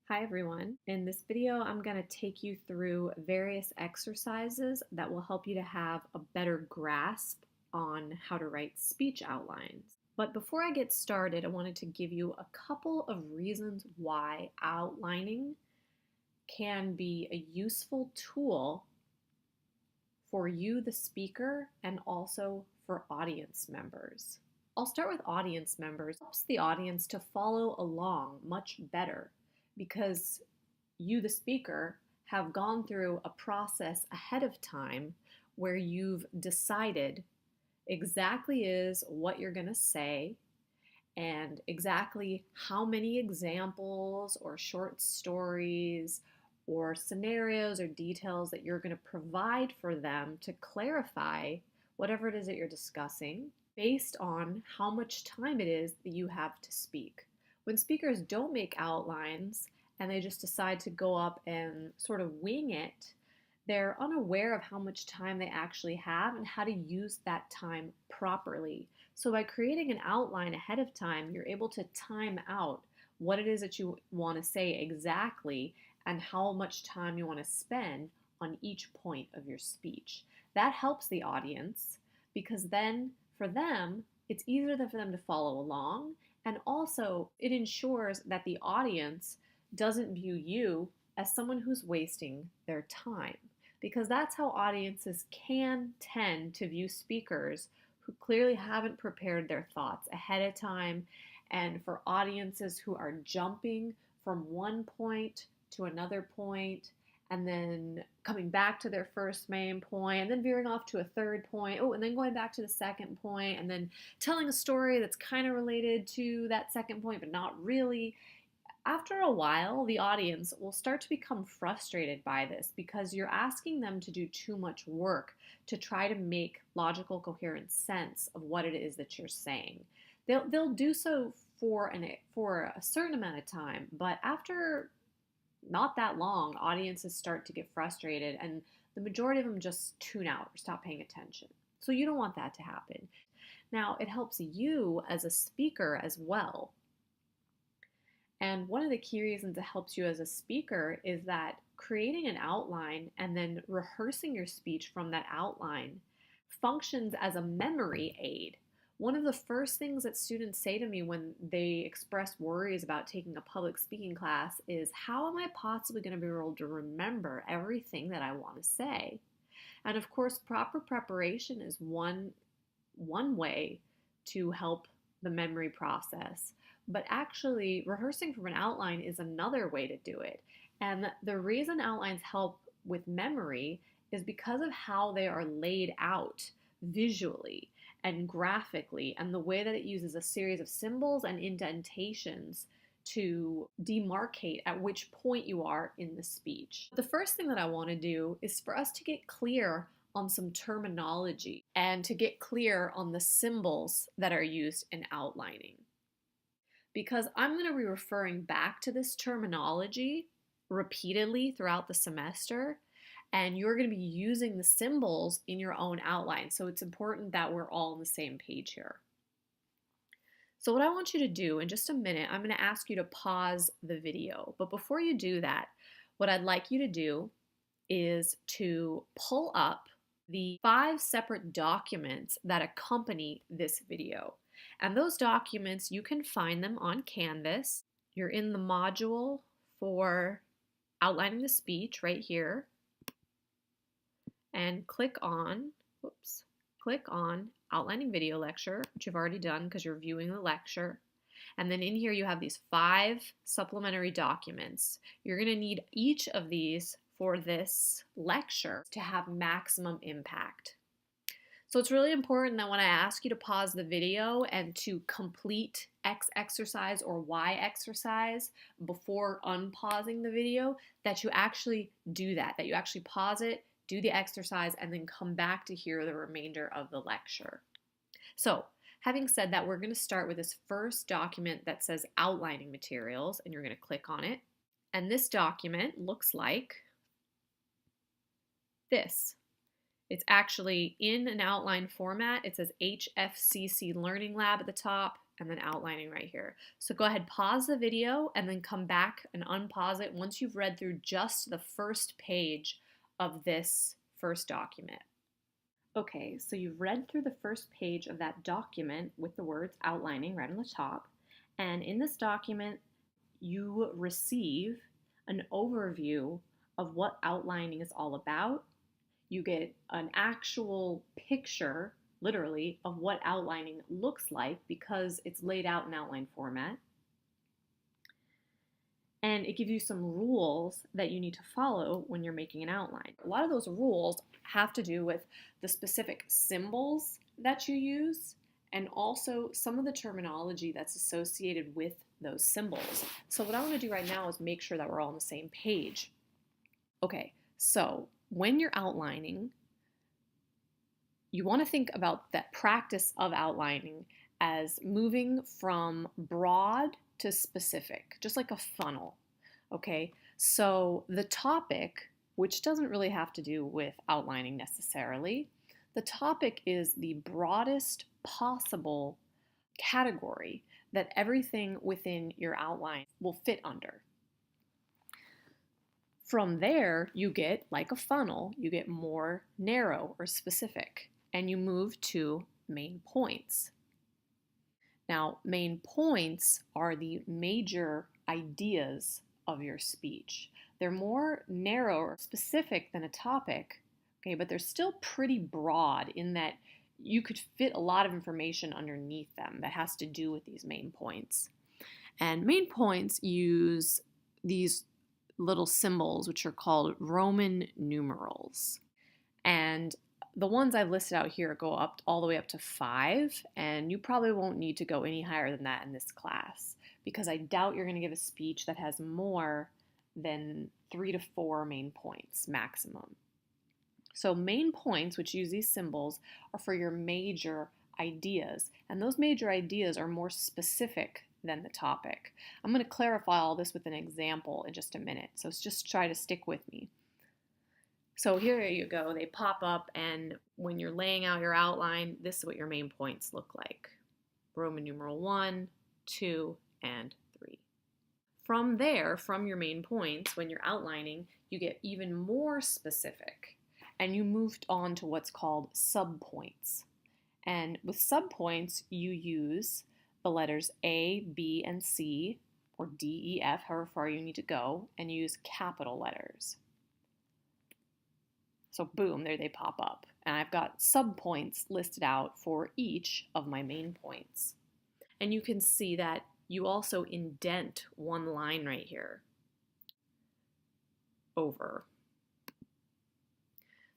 Hi everyone. In this video, I'm going to take you through various exercises that will help you to have a better grasp on how to write speech outlines. But before I get started, I wanted to give you a couple of reasons why outlining can be a useful tool for you, the speaker, and also for audience members. I'll start with audience members. It helps the audience to follow along much better because you, the speaker, have gone through a process ahead of time where you've decided exactly is what you're going to say and exactly how many examples or short stories or scenarios or details that you're going to provide for them to clarify whatever it is that you're discussing based on how much time it is that you have to speak. When speakers don't make outlines and they just decide to go up and sort of wing it, they're unaware of how much time they actually have and how to use that time properly. So by creating an outline ahead of time, you're able to time out what it is that you want to say exactly and how much time you want to spend on each point of your speech. That helps the audience because then for them, it's easier for them to follow along, and also it ensures that the audience doesn't view you as someone who's wasting their time, because that's how audiences can tend to view speakers who clearly haven't prepared their thoughts ahead of time, and for audiences who are jumping from one point to another point and then coming back to their first main point and then veering off to a third point, and then going back to the second point and then telling a story that's kind of related to that second point but not really. After a while, the audience will start to become frustrated by this because you're asking them to do too much work to try to make logical, coherent sense of what it is that you're saying. They'll do so for a certain amount of time, but after not that long, audiences start to get frustrated and the majority of them just tune out or stop paying attention. So you don't want that to happen. Now, it helps you as a speaker as well. And one of the key reasons it helps you as a speaker is that creating an outline and then rehearsing your speech from that outline functions as a memory aid. One of the first things that students say to me when they express worries about taking a public speaking class is, how am I possibly going to be able to remember everything that I want to say? And of course, proper preparation is one way to help the memory process. But actually, rehearsing from an outline is another way to do it. And the reason outlines help with memory is because of how they are laid out visually and graphically, and the way that it uses a series of symbols and indentations to demarcate at which point you are in the speech. The first thing that I want to do is for us to get clear on some terminology and to get clear on the symbols that are used in outlining, because I'm going to be referring back to this terminology repeatedly throughout the semester, and you're going to be using the symbols in your own outline. So it's important that we're all on the same page here. So what I want you to do in just a minute, I'm going to ask you to pause the video. But before you do that, what I'd like you to do is to pull up the 5 separate documents that accompany this video. And those documents, you can find them on Canvas. You're in the module for outlining the speech right here. And click on outlining video lecture, which you've already done because you're viewing the lecture. And then in here you have these 5 supplementary documents. You're going to need each of these for this lecture to have maximum impact. So it's really important that when I ask you to pause the video and to complete X exercise or Y exercise before unpausing the video, that you actually do that you actually pause it, do the exercise, and then come back to hear the remainder of the lecture. So, having said that, we're going to start with this first document that says outlining materials, and you're going to click on it. And this document looks like this. It's actually in an outline format. It says HFCC Learning Lab at the top. and then outlining right here. So go ahead, pause the video, and then come back and unpause it once you've read through just the first page of this first document. Okay, so you've read through the first page of that document with the words outlining right on the top, and in this document, you receive an overview of what outlining is all about. You get an actual picture, literally, of what outlining looks like because it's laid out in outline format. And it gives you some rules that you need to follow when you're making an outline. A lot of those rules have to do with the specific symbols that you use and also some of the terminology that's associated with those symbols. So what I want to do right now is make sure that we're all on the same page. Okay, so when you're outlining, you want to think about that practice of outlining as moving from broad to specific, just like a funnel. Okay, so the topic, which doesn't really have to do with outlining necessarily, the topic is the broadest possible category that everything within your outline will fit under. From there, you get, like a funnel, you get more narrow or specific, and you move to main points. Now, main points are the major ideas of your speech. They're more narrow or specific than a topic, okay, but they're still pretty broad in that you could fit a lot of information underneath them that has to do with these main points. And main points use these little symbols, which are called Roman numerals. And the ones I've listed out here go up all the way up to 5, and you probably won't need to go any higher than that in this class because I doubt you're going to give a speech that has more than 3 to 4 main points maximum. So main points, which use these symbols, are for your major ideas, and those major ideas are more specific than the topic. I'm going to clarify all this with an example in just a minute, so just try to stick with me. So here you go, they pop up, and when you're laying out your outline, this is what your main points look like. Roman numeral 1, 2, and 3. From there, from your main points, when you're outlining, you get even more specific, and you moved on to what's called subpoints. And with subpoints, you use the letters A, B, and C, or D, E, F, however far you need to go, and use capital letters. So boom, there they pop up. And I've got subpoints listed out for each of my main points. And you can see that you also indent one line right here. Over.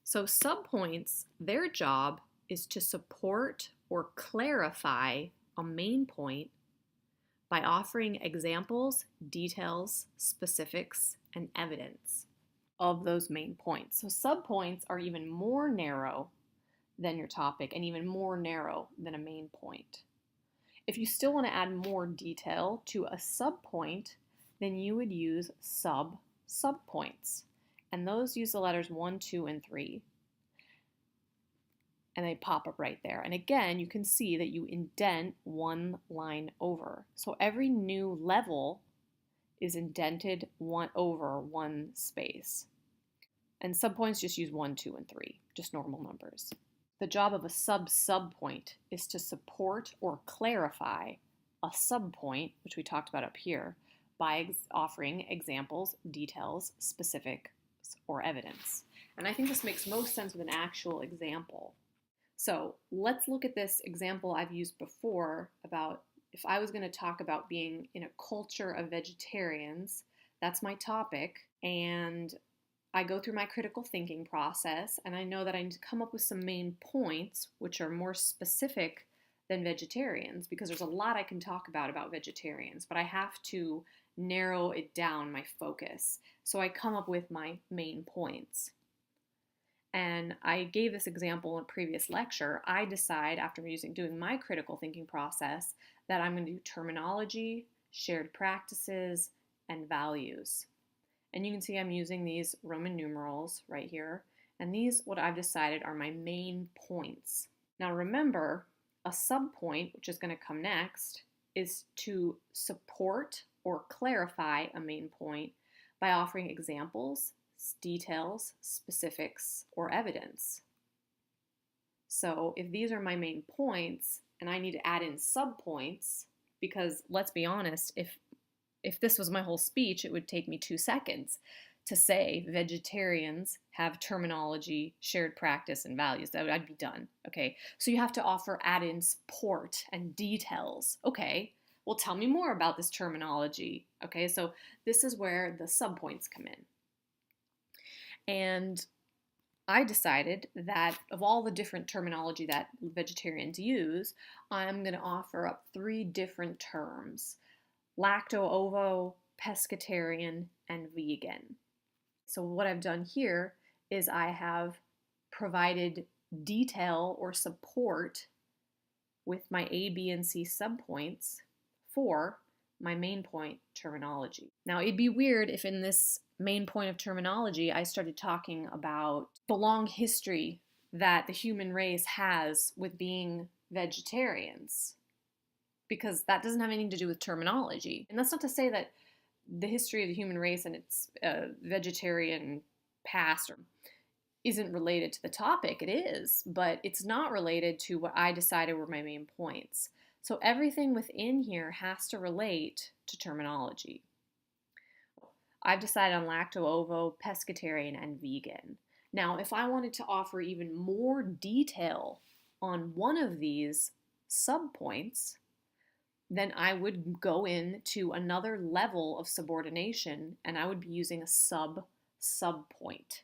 So subpoints, their job is to support or clarify a main point by offering examples, details, specifics, and evidence of those main points. So subpoints are even more narrow than your topic and even more narrow than a main point. If you still want to add more detail to a subpoint, then you would use subpoints. And those use the letters 1, 2, and 3. And they pop up right there. And again, you can see that you indent one line over. So every new level is indented over one space. And subpoints just use 1, 2, and 3, just normal numbers. The job of a subpoint is to support or clarify a subpoint, which we talked about up here, by offering examples, details, specifics, or evidence. And I think this makes most sense with an actual example. So let's look at this example I've used before about if I was going to talk about being in a culture of vegetarians, that's my topic, and I go through my critical thinking process, and I know that I need to come up with some main points which are more specific than vegetarians, because there's a lot I can talk about vegetarians, but I have to narrow it down, my focus. So I come up with my main points. And I gave this example in a previous lecture. I decide, after doing my critical thinking process, that I'm going to do terminology, shared practices, and values. And you can see I'm using these Roman numerals right here. And these, what I've decided, are my main points. Now remember, a subpoint, which is going to come next, is to support or clarify a main point by offering examples, details, specifics, or evidence. So if these are my main points and I need to add in subpoints, because let's be honest, if this was my whole speech, it would take me 2 seconds to say vegetarians have terminology, shared practice, and values. I'd be done. Okay, so you have to add in support and details. Okay, well, tell me more about this terminology. Okay, so this is where the subpoints come in. And I decided that of all the different terminology that vegetarians use, I'm going to offer up 3 different terms: lacto-ovo, pescatarian, and vegan. So what I've done here is I have provided detail or support with my A, B, and C subpoints for my main point terminology. Now, it'd be weird if in this main point of terminology I started talking about the long history that the human race has with being vegetarians, because that doesn't have anything to do with terminology. And that's not to say that the history of the human race and its vegetarian past isn't related to the topic. It is, but it's not related to what I decided were my main points. So everything within here has to relate to terminology. I've decided on lacto-ovo, pescatarian, and vegan. Now, if I wanted to offer even more detail on one of these subpoints, then I would go into another level of subordination and I would be using a subpoint.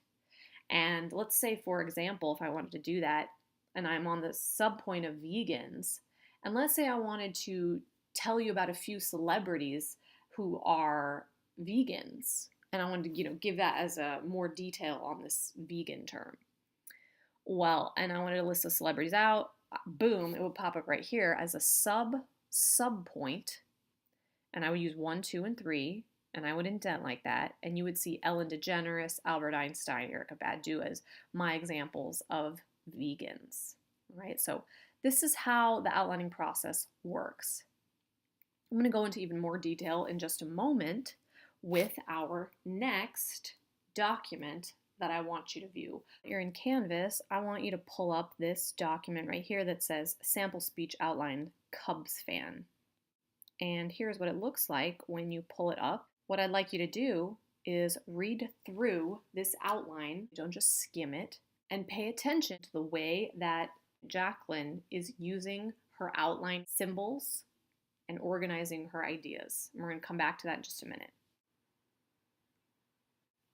And let's say, for example, if I wanted to do that and I'm on the subpoint of vegans, and let's say I wanted to tell you about a few celebrities who are vegans, and I wanted to, give that as a more detail on this vegan term. Well, and I wanted to list the celebrities out, boom, it would pop up right here as a subpoint, and I would use 1, 2, and 3, and I would indent like that, and you would see Ellen DeGeneres, Albert Einstein, Erykah Badu as my examples of vegans, right? So this is how the outlining process works. I'm going to go into even more detail in just a moment with our next document that I want you to view. You're in Canvas, I want you to pull up this document right here that says Sample Speech Outline Cubs Fan. And here's what it looks like when you pull it up. What I'd like you to do is read through this outline, don't just skim it, and pay attention to the way that Jacqueline is using her outline symbols and organizing her ideas. And we're going to come back to that in just a minute.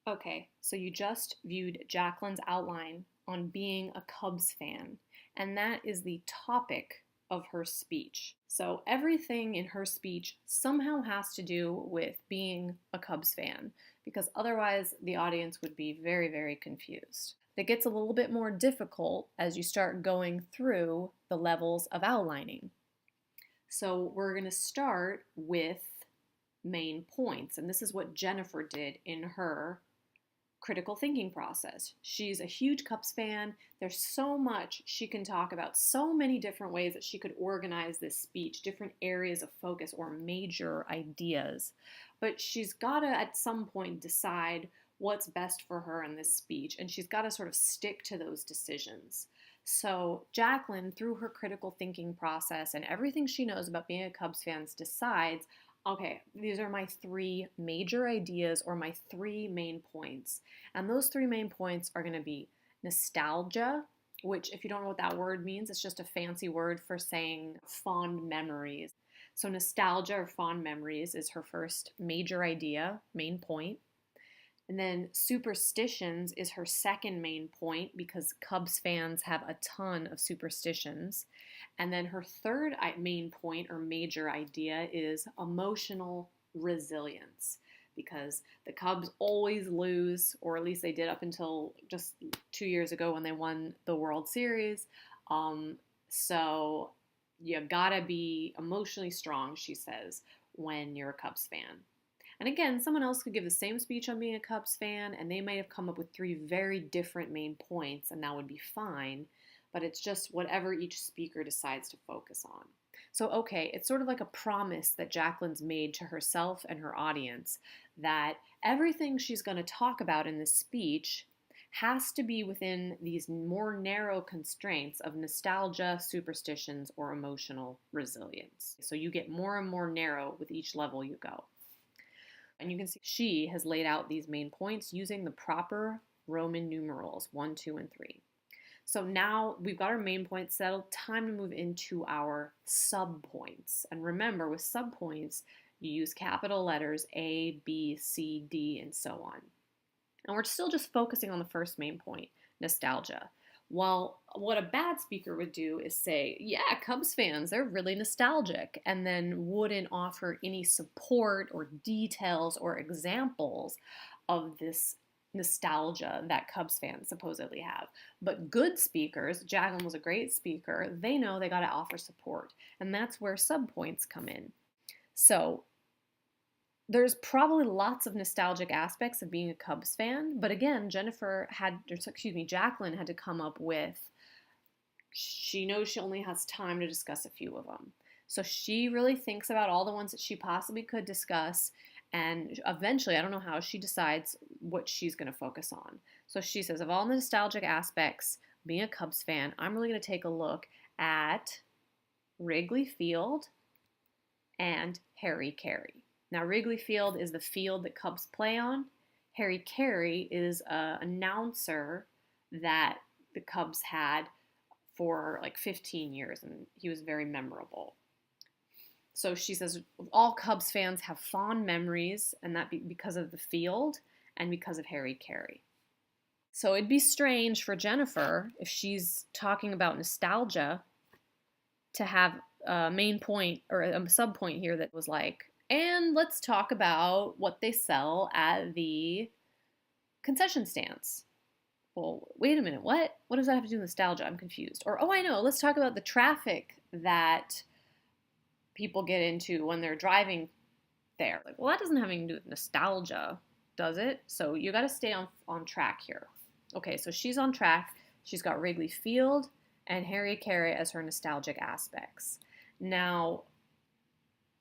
Okay, so you just viewed Jacqueline's outline on being a Cubs fan, and that is the topic of her speech. So everything in her speech somehow has to do with being a Cubs fan, because otherwise the audience would be very, very confused. It gets a little bit more difficult as you start going through the levels of outlining. So we're going to start with main points, and this is what Jennifer did in her critical thinking process. She's a huge Cubs fan. There's so much she can talk about, so many different ways that she could organize this speech, different areas of focus or major ideas. But she's got to, at some point, decide what's best for her in this speech, and she's got to sort of stick to those decisions. So Jacqueline, through her critical thinking process and everything she knows about being a Cubs fan, decides, okay, these are my 3 major ideas or my 3 main points. And those 3 main points are going to be nostalgia, which, if you don't know what that word means, it's just a fancy word for saying fond memories. So nostalgia or fond memories is her first major idea, main point. And then superstitions is her second main point, because Cubs fans have a ton of superstitions. And then her third main point or major idea is emotional resilience, because the Cubs always lose, or at least they did up until just 2 years ago when they won the World Series. So you gotta be emotionally strong, she says, when you're a Cubs fan. And again, someone else could give the same speech on being a Cubs fan, and they might have come up with 3 very different main points, and that would be fine. But it's just whatever each speaker decides to focus on. So, okay, it's sort of like a promise that Jacqueline's made to herself and her audience that everything she's going to talk about in this speech has to be within these more narrow constraints of nostalgia, superstitions, or emotional resilience. So you get more and more narrow with each level you go. And you can see she has laid out these main points using the proper Roman numerals 1, 2, and 3. So now we've got our main points settled. Time to move into our subpoints. And remember, with subpoints, you use capital letters A, B, C, D, and so on. And we're still just focusing on the first main point, nostalgia. Well, what a bad speaker would do is say, yeah, Cubs fans, they're really nostalgic, and then wouldn't offer any support or details or examples of this nostalgia that Cubs fans supposedly have. But good speakers, Jacqueline was a great speaker, they know they got to offer support, and that's where subpoints come in. So there's probably lots of nostalgic aspects of being a Cubs fan, but again, Jacqueline had to come up with, she knows she only has time to discuss a few of them. So she really thinks about all the ones that she possibly could discuss, and eventually, I don't know how, she decides what she's going to focus on. So she says, of all the nostalgic aspects, being a Cubs fan, I'm really going to take a look at Wrigley Field and Harry Caray. Now, Wrigley Field is the field that Cubs play on. Harry Caray is an announcer that the Cubs had for like 15 years, and he was very memorable. So she says all Cubs fans have fond memories, and that because of the field and because of Harry Caray. So it'd be strange for Jennifer, if she's talking about nostalgia, to have a main point or a sub point here that was like, and let's talk about what they sell at the concession stands. Well, wait a minute, what? What does that have to do with nostalgia? I'm confused. Or, oh, I know, let's talk about the traffic that people get into when they're driving there. Like, well, that doesn't have anything to do with nostalgia, does it? So you got to stay on track here. Okay, so she's on track. She's got Wrigley Field and Harry Caray as her nostalgic aspects. Now,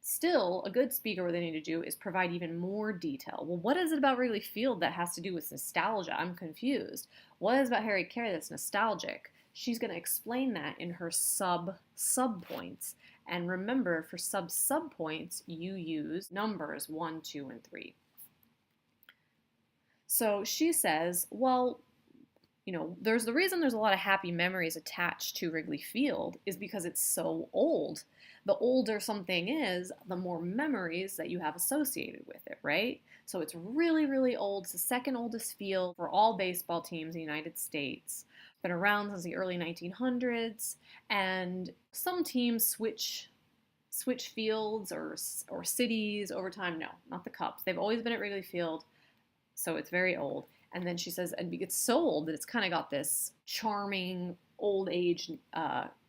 still, a good speaker, what they need to do is provide even more detail. Well, what is it about Wrigley Field that has to do with nostalgia? I'm confused. What is about Harry Caray that's nostalgic? She's going to explain that in her sub-points. And remember, for sub-points, you use numbers 1, 2, and 3. So she says, well, there's the reason there's a lot of happy memories attached to Wrigley Field is because it's so old. The older something is, the more memories that you have associated with it, right? So it's really, really old. It's the second oldest field for all baseball teams in the United States. It's been around since the early 1900s, and some teams switch fields or cities over time. No, not the Cubs. They've always been at Wrigley Field, so it's very old. And then she says, and it's so old that it's kind of got this charming old age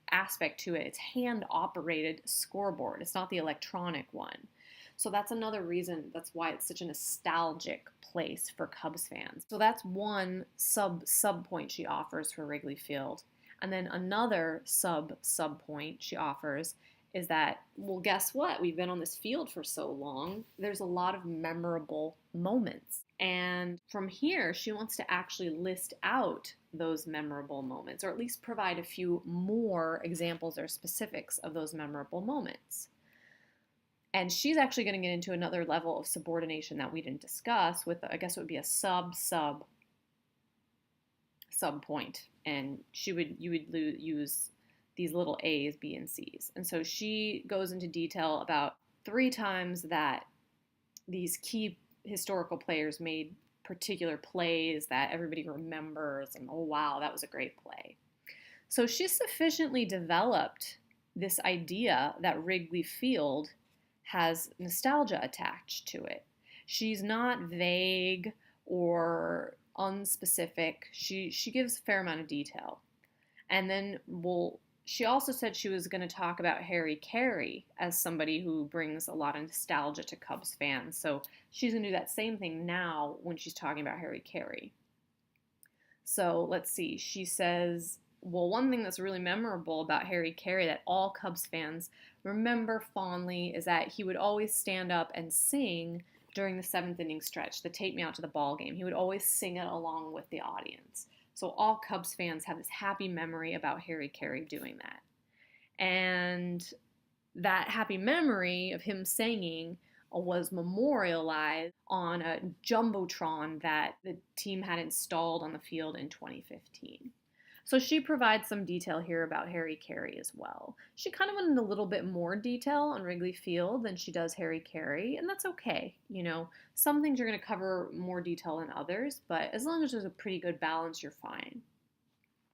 aspect to it. It's hand-operated scoreboard. It's not the electronic one. So that's another reason, that's why it's such a nostalgic place for Cubs fans. So that's one sub point she offers for Wrigley Field. And then another sub point she offers is that, well, guess what? We've been on this field for so long. There's a lot of memorable moments. And from here, she wants to actually list out those memorable moments, or at least provide a few more examples or specifics of those memorable moments. And she's actually going to get into another level of subordination that we didn't discuss with, I guess it would be a sub point. And you would use these little A's, B, and C's. And so she goes into detail about 3 times that these key historical players made particular plays that everybody remembers, and oh wow, that was a great play. So she's sufficiently developed this idea that Wrigley Field has nostalgia attached to it. She's not vague or unspecific. She gives a fair amount of detail. And then she also said she was going to talk about Harry Caray as somebody who brings a lot of nostalgia to Cubs fans. So she's going to do that same thing now when she's talking about Harry Caray. So let's see. She says, well, one thing that's really memorable about Harry Caray that all Cubs fans remember fondly is that he would always stand up and sing during the seventh inning stretch, the Take Me Out to the Ball Game. He would always sing it along with the audience. So all Cubs fans have this happy memory about Harry Carey doing that. And that happy memory of him singing was memorialized on a jumbotron that the team had installed on the field in 2015. So she provides some detail here about Harry Carey as well. She kind of went into a little bit more detail on Wrigley Field than she does Harry Carey, and that's okay. Some things you're going to cover more detail than others, but as long as there's a pretty good balance, you're fine.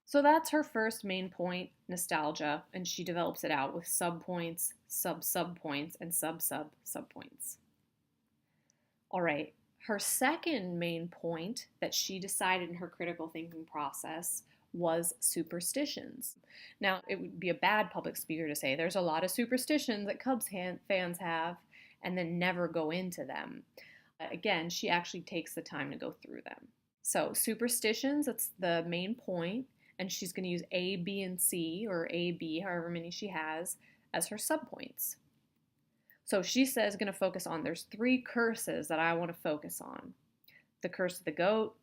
So that's her first main point, nostalgia, and she develops it out with subpoints, sub-subpoints, and sub-sub-subpoints. All right, her second main point that she decided in her critical thinking process was superstitions. Now, it would be a bad public speaker to say there's a lot of superstitions that Cubs fans have and then never go into them. Again, she actually takes the time to go through them. So superstitions, that's the main point, and she's going to use A, B, and C, or A, B, however many she has, as her subpoints. So she says going to focus on, there's 3 curses that I want to focus on. The curse of the goat,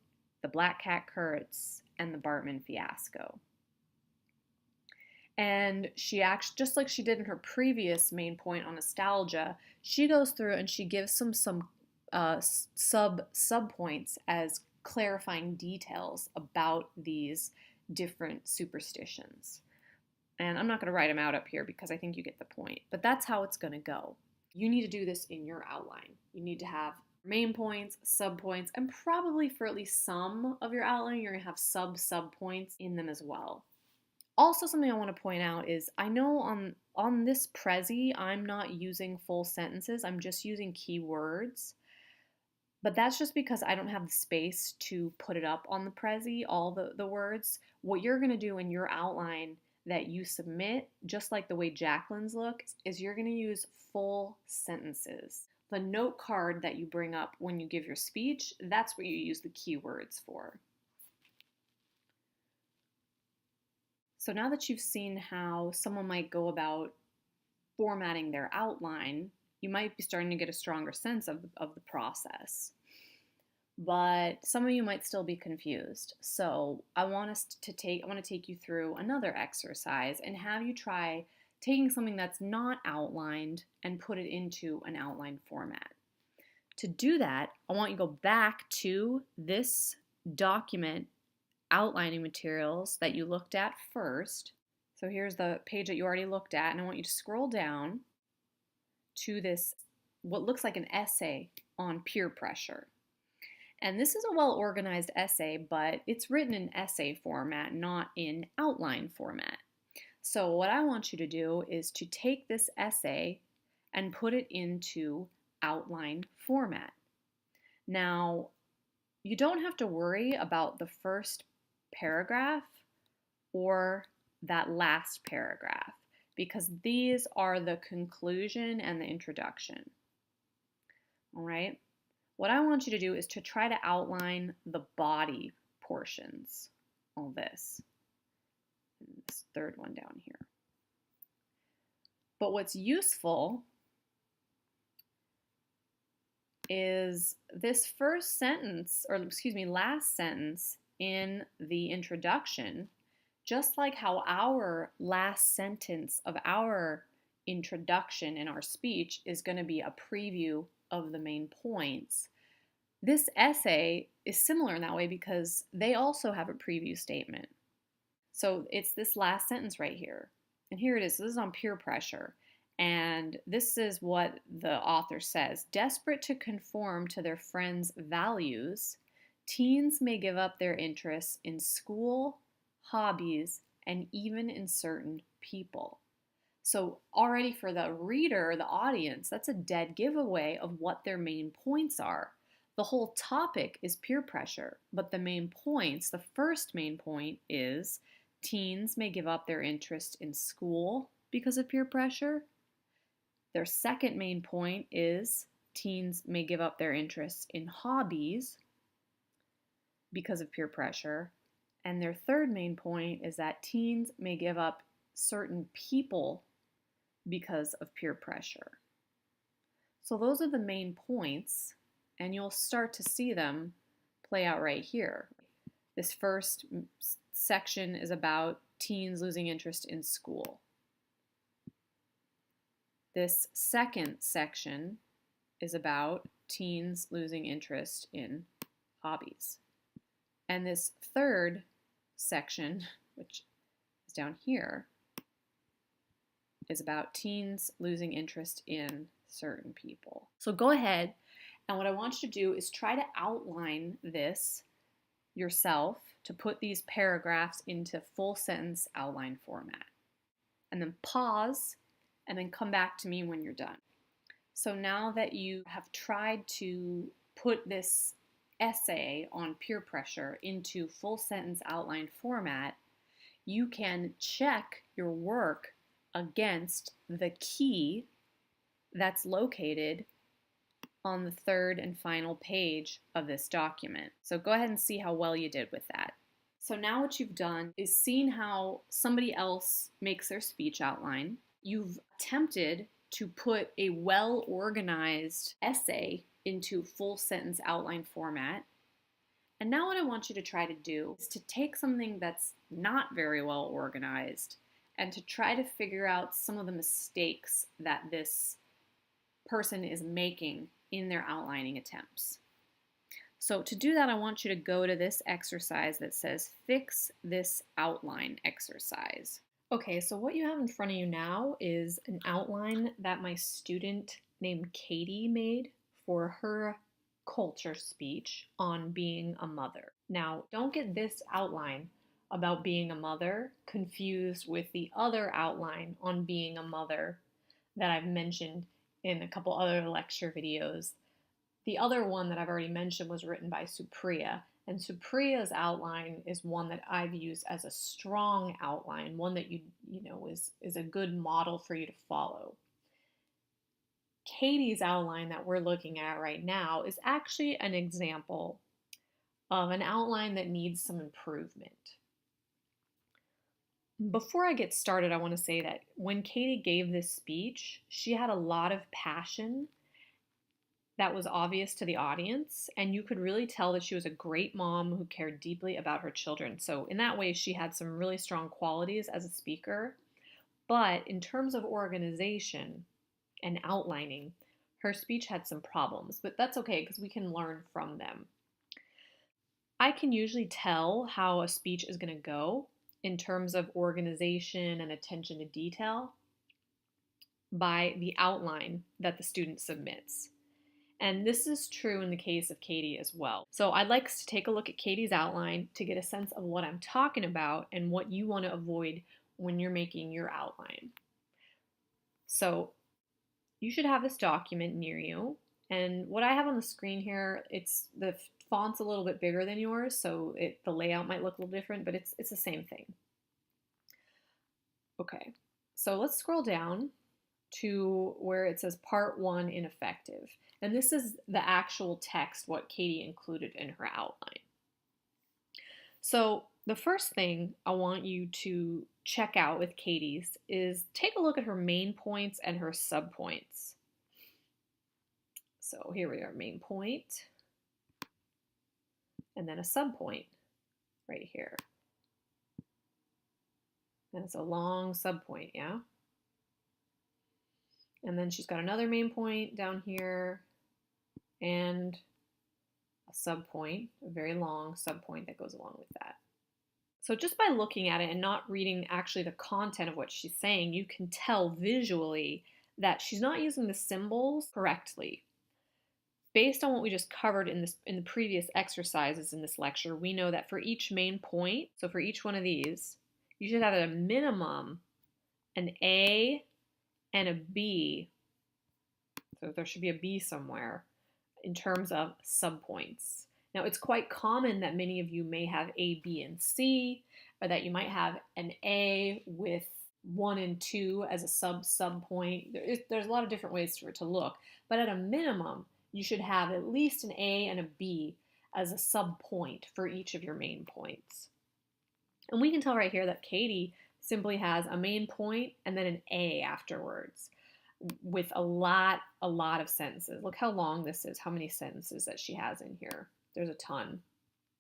the black cat curse, and the Bartman fiasco. And she acts just like she did in her previous main point on nostalgia. She goes through and she gives some sub-points as clarifying details about these different superstitions. And I'm not going to write them out up here because I think you get the point. But that's how it's going to go. You need to do this in your outline. You need to have main points, sub-points, and probably for at least some of your outline, you're going to have sub-points in them as well. Also, something I want to point out is I know on this Prezi, I'm not using full sentences. I'm just using keywords. But that's just because I don't have the space to put it up on the Prezi, all the words. What you're going to do in your outline that you submit, just like the way Jacqueline's looks, is you're going to use full sentences. The note card that you bring up when you give your speech, that's what you use the keywords for. So now that you've seen how someone might go about formatting their outline, you might be starting to get a stronger sense of the process. But some of you might still be confused. So I want to take you through another exercise and have you try taking something that's not outlined and put it into an outline format. To do that, I want you to go back to this document outlining materials that you looked at first. So here's the page that you already looked at, and I want you to scroll down to this, what looks like an essay on peer pressure. And this is a well-organized essay, but it's written in essay format, not in outline format. So what I want you to do is to take this essay and put it into outline format. Now, you don't have to worry about the first paragraph or that last paragraph because these are the conclusion and the introduction. All right? What I want you to do is to try to outline the body portions of this. This third one down here. But what's useful is this first sentence, or excuse me, last sentence in the introduction, just like how our last sentence of our introduction in our speech is going to be a preview of the main points. This essay is similar in that way because they also have a preview statement. So it's this last sentence right here. And here it is. This is on peer pressure. And this is what the author says. Desperate to conform to their friends' values, teens may give up their interests in school, hobbies, and even in certain people. So already for the reader, the audience, that's a dead giveaway of what their main points are. The whole topic is peer pressure, but the main points, the first main point is teens may give up their interest in school because of peer pressure. Their second main point is teens may give up their interest in hobbies because of peer pressure. And their third main point is that teens may give up certain people because of peer pressure. So those are the main points, and you'll start to see them play out right here. This first section is about teens losing interest in school. This second section is about teens losing interest in hobbies. And this third section, which is down here, is about teens losing interest in certain people. So go ahead, and what I want you to do is try to outline this yourself to put these paragraphs into full sentence outline format. And then pause, and then come back to me when you're done. So now that you have tried to put this essay on peer pressure into full sentence outline format, you can check your work against the key that's located on the third and final page of this document. So go ahead and see how well you did with that. So now what you've done is seen how somebody else makes their speech outline. You've attempted to put a well-organized essay into full sentence outline format. And now what I want you to try to do is to take something that's not very well organized and to try to figure out some of the mistakes that this person is making in their outlining attempts. So to do that, I want you to go to this exercise that says fix this outline exercise. Okay, so what you have in front of you now is an outline that my student named Katie made for her culture speech on being a mother. Now, don't get this outline about being a mother confused with the other outline on being a mother that I've mentioned in a couple other lecture videos. The other one that I've already mentioned was written by Supriya, and Supriya's outline is one that I've used as a strong outline, one that you know is a good model for you to follow. Katie's outline that we're looking at right now is actually an example of an outline that needs some improvement. Before I get started, I want to say that when Katie gave this speech, she had a lot of passion that was obvious to the audience, and you could really tell that she was a great mom who cared deeply about her children. So in that way, she had some really strong qualities as a speaker. But in terms of organization and outlining, her speech had some problems, but that's okay because we can learn from them. I can usually tell how a speech is going to go in terms of organization and attention to detail by the outline that the student submits. And this is true in the case of Katie as well. So I'd like us to take a look at Katie's outline to get a sense of what I'm talking about and what you want to avoid when you're making your outline. So you should have this document near you. And what I have on the screen here, the font's a little bit bigger than yours, so the layout might look a little different, but it's the same thing. Okay, so let's scroll down to where it says Part 1 Ineffective. And this is the actual text, what Katie included in her outline. So the first thing I want you to check out with Katie's is take a look at her main points and her subpoints. So here we are, main point, and then a subpoint right here. And it's a long subpoint, yeah? And then she's got another main point down here and a subpoint, a very long subpoint that goes along with that. So just by looking at it and not reading actually the content of what she's saying, you can tell visually that she's not using the symbols correctly. Based on what we just covered in the previous exercises in this lecture, we know that for each main point, so for each one of these, you should have at a minimum an A and a B. So there should be a B somewhere in terms of subpoints. Now, it's quite common that many of you may have A, B, and C, or that you might have an A with 1 and 2 as a subpoint. There's a lot of different ways for it to look, but at a minimum, you should have at least an A and a B as a subpoint for each of your main points. And we can tell right here that Katie's simply has a main point and then an A afterwards with a lot of sentences. Look how long this is, how many sentences that she has in here. There's a ton.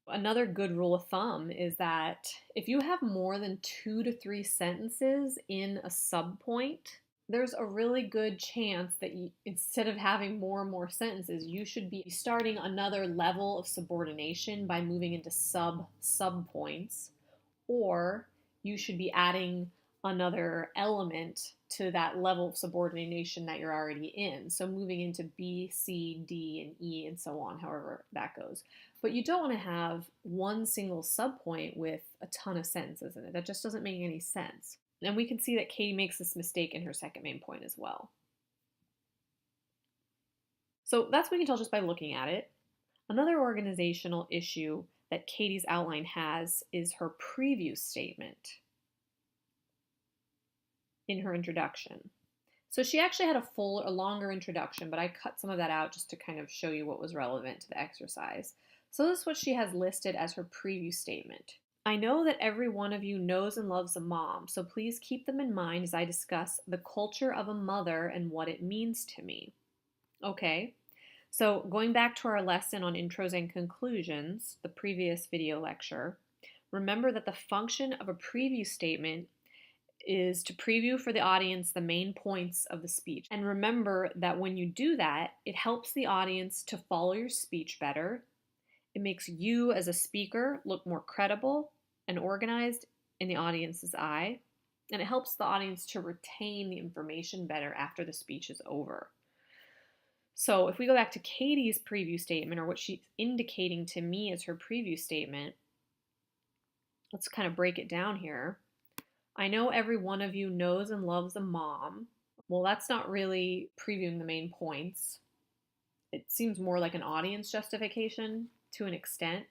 Another good rule of thumb is that if you have more than 2 to 3 sentences in a subpoint, there's a really good chance that instead of having more and more sentences, you should be starting another level of subordination by moving into subpoints, or you should be adding another element to that level of subordination that you're already in. So moving into B, C, D, and E, and so on, however that goes. But you don't want to have one single subpoint with a ton of sentences in it. That just doesn't make any sense. And we can see that Katie makes this mistake in her second main point as well. So that's what we can tell just by looking at it. Another organizational issue that Katie's outline has is her preview statement in her introduction. So she actually had a longer introduction, but I cut some of that out just to kind of show you what was relevant to the exercise. So this is what she has listed as her preview statement. I know that every one of you knows and loves a mom, so please keep them in mind as I discuss the culture of a mother and what it means to me. Okay, so going back to our lesson on intros and conclusions, the previous video lecture, remember that the function of a preview statement is to preview for the audience the main points of the speech. And remember that when you do that, it helps the audience to follow your speech better. It makes you as a speaker look more credible and organized in the audience's eye. And it helps the audience to retain the information better after the speech is over. So if we go back to Katie's preview statement, or what she's indicating to me as her preview statement, let's kind of break it down here. I know every one of you knows and loves a mom. Well, that's not really previewing the main points. It seems more like an audience justification to an extent.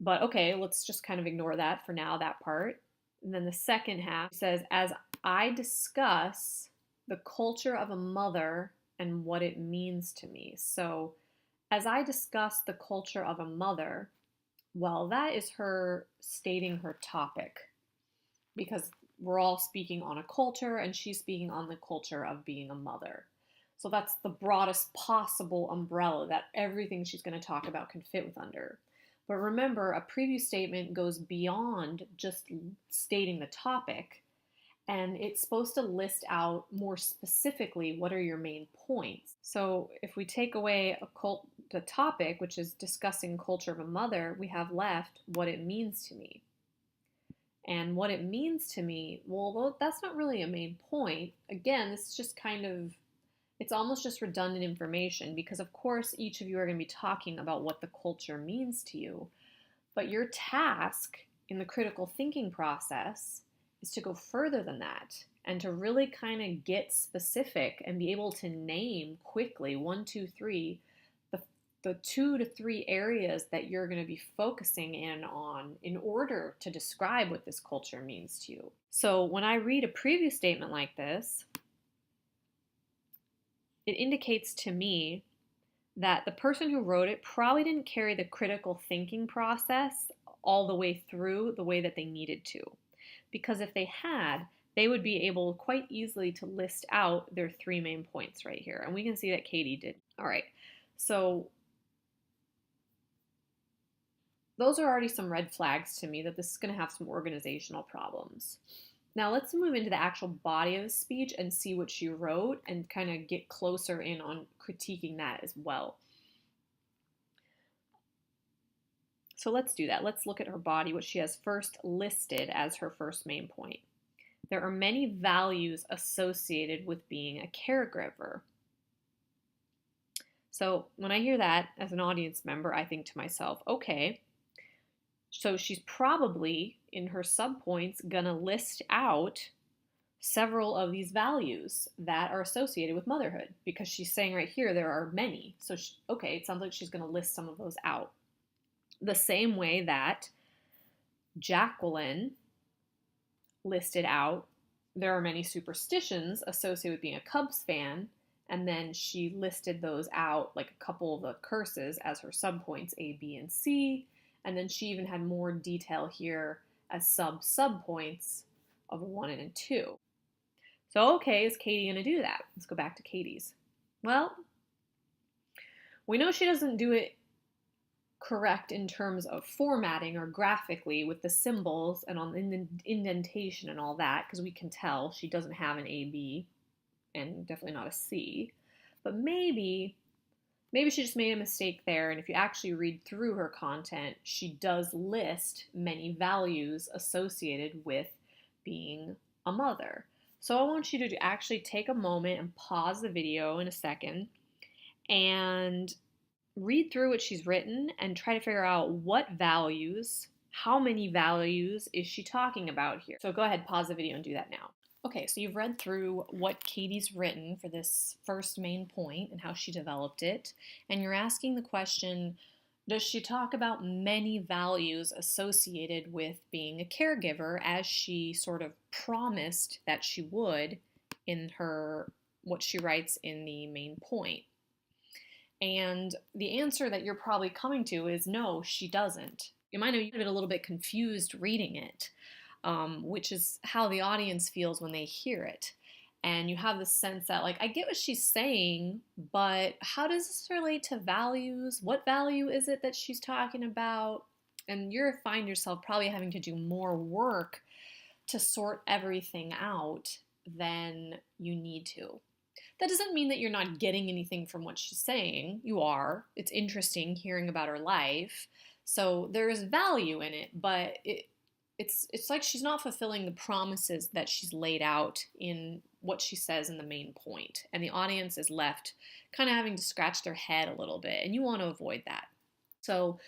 But okay, let's just kind of ignore that for now, that part. And then the second half says, as I discuss the culture of a mother and what it means to me. So as I discuss the culture of a mother, well, that is her stating her topic, because we're all speaking on a culture and she's speaking on the culture of being a mother. So that's the broadest possible umbrella that everything she's going to talk about can fit with under. But remember, a preview statement goes beyond just stating the topic, and it's supposed to list out more specifically what are your main points. So if we take away the topic, which is discussing culture of a mother, we have left what it means to me. And what it means to me, well, that's not really a main point. Again, this is just kind of, it's almost just redundant information, because of course each of you are going to be talking about what the culture means to you. But your task in the critical thinking process is to go further than that and to really kind of get specific and be able to name quickly 1, 2, 3 the 2 to 3 areas that you're going to be focusing in on in order to describe what this culture means to you. So when I read a preview statement like this, it indicates to me that the person who wrote it probably didn't carry the critical thinking process all the way through the way that they needed to. Because if they had, they would be able quite easily to list out their 3 main points right here. And we can see that Katie did. All right, so those are already some red flags to me that this is going to have some organizational problems. Now let's move into the actual body of the speech and see what she wrote and kind of get closer in on critiquing that as well. So let's do that. Let's look at her body, what she has first listed as her first main point. There are many values associated with being a caregiver. So when I hear that as an audience member, I think to myself, okay, so she's probably, in her subpoints, gonna list out several of these values that are associated with motherhood, because she's saying right here there are many. So, okay, it sounds like she's gonna list some of those out. The same way that Jacqueline listed out there are many superstitions associated with being a Cubs fan, and then she listed those out, like a couple of the curses, as her subpoints A, B, and C. And then she even had more detail here as subpoints of a 1 and a 2. So, okay, is Katie going to do that? Let's go back to Katie's. Well, we know she doesn't do it correct in terms of formatting or graphically with the symbols and on the indentation and all that, because we can tell she doesn't have an A, B, and definitely not a C. But maybe she just made a mistake there, and if you actually read through her content, she does list many values associated with being a mother. So I want you to actually take a moment and pause the video in a second and read through what she's written and try to figure out what values, how many values is she talking about here. So go ahead, pause the video and do that now. Okay, so you've read through what Katie's written for this first main point and how she developed it, and you're asking the question, does she talk about many values associated with being a caregiver as she sort of promised that she would in what she writes in the main point? And the answer that you're probably coming to is no, she doesn't. You might have been a little bit confused reading it, which is how the audience feels when they hear it. And you have this sense that, like, I get what she's saying, but how does this relate to values? What value is it that she's talking about? And you find yourself probably having to do more work to sort everything out than you need to. That doesn't mean that you're not getting anything from what she's saying. You are. It's interesting hearing about her life. So there is value in it, but it's like she's not fulfilling the promises that she's laid out in what she says in the main point. And the audience is left kind of having to scratch their head a little bit, and you want to avoid that. So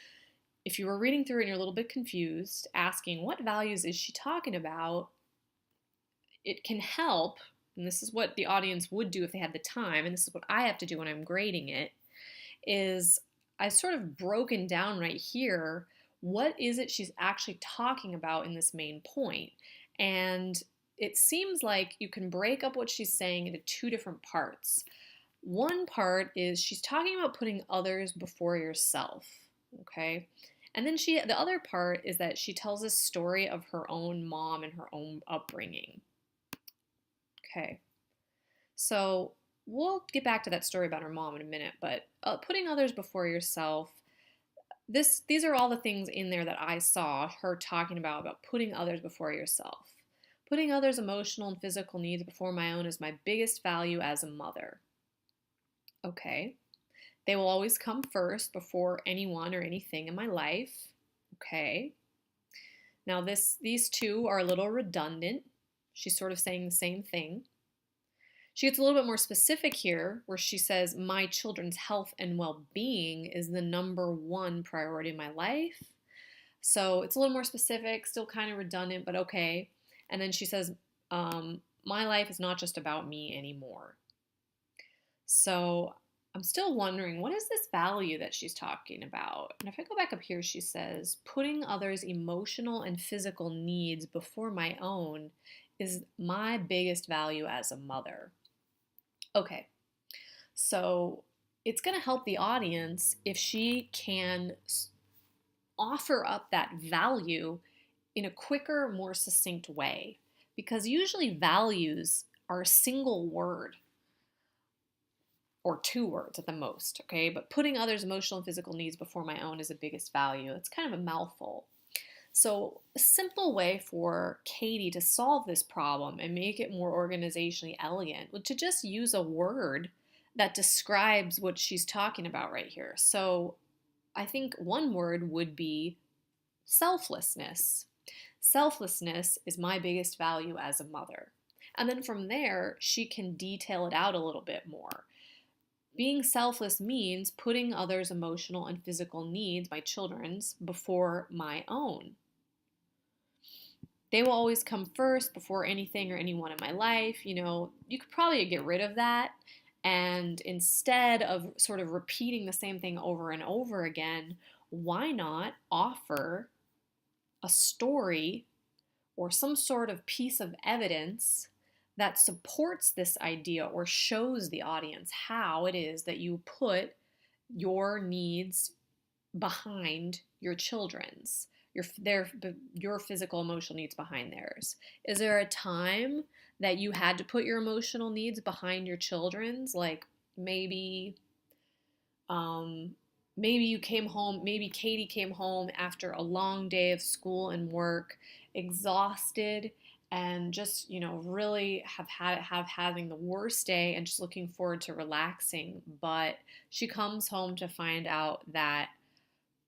if you were reading through it and you're a little bit confused, asking what values is she talking about, it can help, and this is what the audience would do if they had the time, and this is what I have to do when I'm grading it, is I've sort of broken down right here what is it she's actually talking about in this main point. And it seems like you can break up what she's saying into two different parts. One part is she's talking about putting others before yourself, okay? And then the other part is that she tells a story of her own mom and her own upbringing. Okay, so we'll get back to that story about her mom in a minute, but putting others before yourself, these are all the things in there that I saw her talking about putting others before yourself. Putting others' emotional and physical needs before my own is my biggest value as a mother. Okay. They will always come first before anyone or anything in my life. Okay. Now these two are a little redundant. She's sort of saying the same thing. She gets a little bit more specific here where she says, my children's health and well-being is the #1 priority in my life. So it's a little more specific, still kind of redundant, but okay. And then she says, my life is not just about me anymore. So I'm still wondering, what is this value that she's talking about? And if I go back up here, she says, putting others' emotional and physical needs before my own is my biggest value as a mother. Okay, so it's going to help the audience if she can offer up that value in a quicker, more succinct way. Because usually values are a single word or 2 words at the most, okay? But putting others' emotional and physical needs before my own is the biggest value. It's kind of a mouthful. So a simple way for Katie to solve this problem and make it more organizationally elegant would to just use a word that describes what she's talking about right here. So I think one word would be selflessness. Selflessness is my biggest value as a mother. And then from there, she can detail it out a little bit more. Being selfless means putting others' emotional and physical needs, my children's, before my own. They will always come first before anything or anyone in my life. You know, you could probably get rid of that. And instead of sort of repeating the same thing over and over again, why not offer a story or some sort of piece of evidence that supports this idea or shows the audience how it is that you put your needs behind your children's. your physical emotional needs behind theirs? Is there a time that you had to put your emotional needs behind your children's? Like maybe um, maybe you came home, maybe Katie came home after a long day of school and work, exhausted and just, really have having the worst day and just looking forward to relaxing, but she comes home to find out that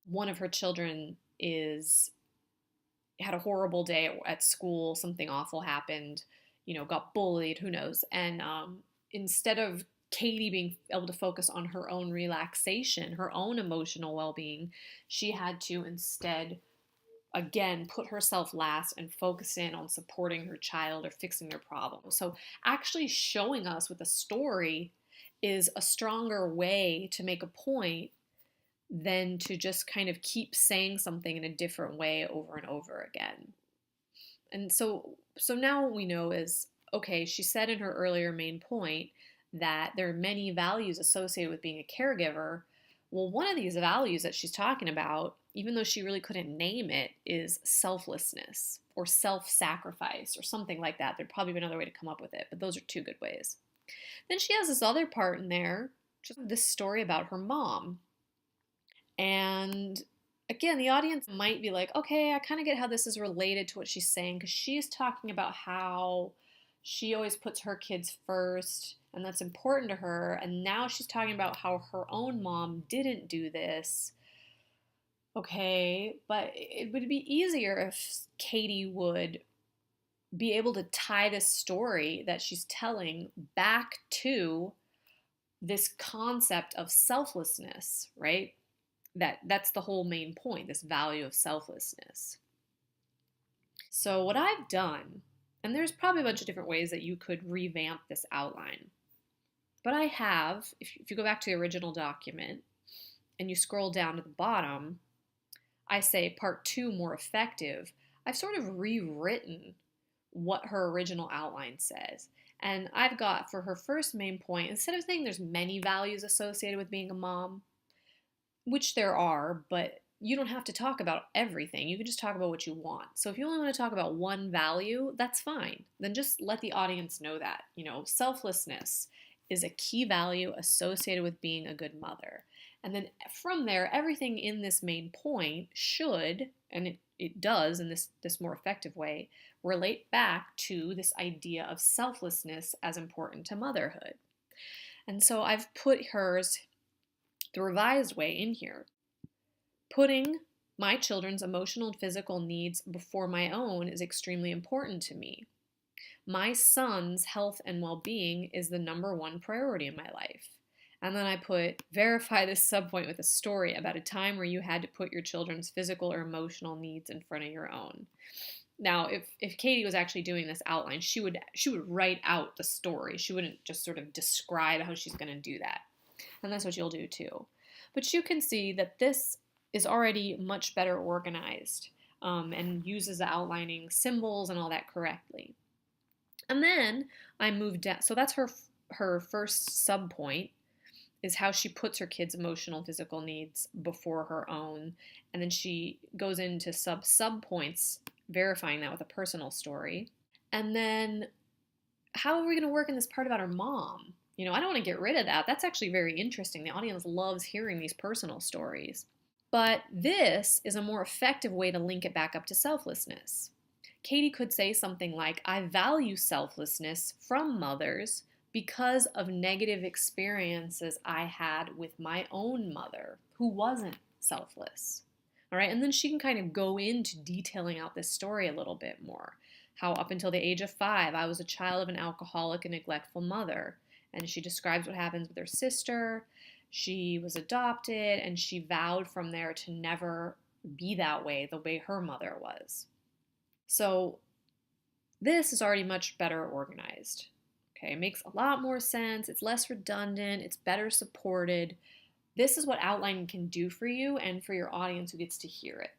one of her children is had a horrible day at school, something awful happened, got bullied, who knows. And instead of Katie being able to focus on her own relaxation, her own emotional well being, she had to instead, again, put herself last and focus in on supporting her child or fixing their problem. So, actually showing us with a story is a stronger way to make a point than to just kind of keep saying something in a different way over and over again. And so now what we know is, okay, she said in her earlier main point that there are many values associated with being a caregiver. Well, one of these values that she's talking about, even though she really couldn't name it, is selflessness or self-sacrifice or something like that. There'd probably be another way to come up with it, but those are two good ways. Then she has this other part in there, just this story about her mom. And again, the audience might be like, okay, I kind of get how this is related to what she's saying, because she's talking about how she always puts her kids first and that's important to her. And now she's talking about how her own mom didn't do this. Okay, but it would be easier if Katie would be able to tie this story that she's telling back to this concept of selflessness, right? That's the whole main point, this value of selflessness. So what I've done, and there's probably a bunch of different ways that you could revamp this outline, but I have, if you go back to the original document and you scroll down to the bottom, I say part 2, more effective. I've sort of rewritten what her original outline says. And I've got, for her first main point, instead of saying there's many values associated with being a mom, which there are, but you don't have to talk about everything. You can just talk about what you want. So if you only want to talk about one value, that's fine. Then just let the audience know that. Selflessness is a key value associated with being a good mother. And then from there, everything in this main point should, and it does in this more effective way, relate back to this idea of selflessness as important to motherhood. And so I've put hers the revised way in here. Putting my children's emotional and physical needs before my own is extremely important to me. My son's health and well-being is the number one priority in my life. And then I put, verify this subpoint with a story about a time where you had to put your children's physical or emotional needs in front of your own. Now, if Katie was actually doing this outline, she would write out the story. She wouldn't just sort of describe how she's going to do that. And that's what you'll do too. But you can see that this is already much better organized and uses the outlining symbols and all that correctly. And then I moved down. So that's her first subpoint, is how she puts her kids' emotional and physical needs before her own. And then she goes into subpoints, verifying that with a personal story. And then how are we going to work in this part about her mom? I don't want to get rid of that. That's actually very interesting. The audience loves hearing these personal stories. But this is a more effective way to link it back up to selflessness. Katie could say something like, I value selflessness from mothers because of negative experiences I had with my own mother, who wasn't selfless. All right, and then she can kind of go into detailing out this story a little bit more. How up until the age of 5, I was a child of an alcoholic and neglectful mother. And she describes what happens with her sister. She was adopted, and she vowed from there to never be that way, the way her mother was. So this is already much better organized. Okay, it makes a lot more sense. It's less redundant. It's better supported. This is what outlining can do for you and for your audience who gets to hear it.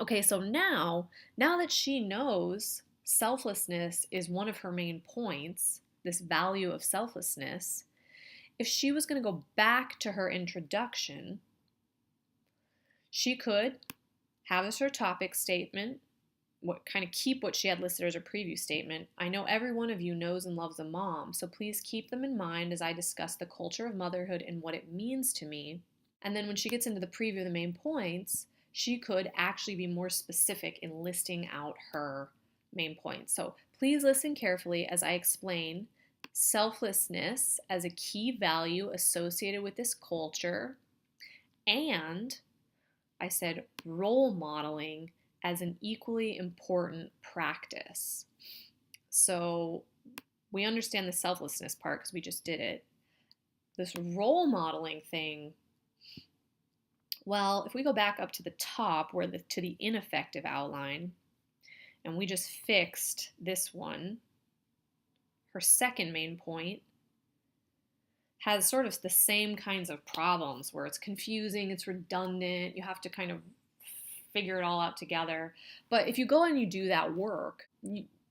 Okay, so now that she knows selflessness is one of her main points, this value of selflessness, if she was going to go back to her introduction, she could have as her topic statement, kind of keep what she had listed as her preview statement. I know every one of you knows and loves a mom, so please keep them in mind as I discuss the culture of motherhood and what it means to me. And then when she gets into the preview of the main points, she could actually be more specific in listing out her main points. So please listen carefully as I explain selflessness as a key value associated with this culture, and I said role modeling as an equally important practice. So we understand the selflessness part because we just did it. This role modeling thing, well, if we go back up to the top to the ineffective outline, and we just fixed this one, her second main point has sort of the same kinds of problems where it's confusing, it's redundant, you have to kind of figure it all out together. But if you go and you do that work,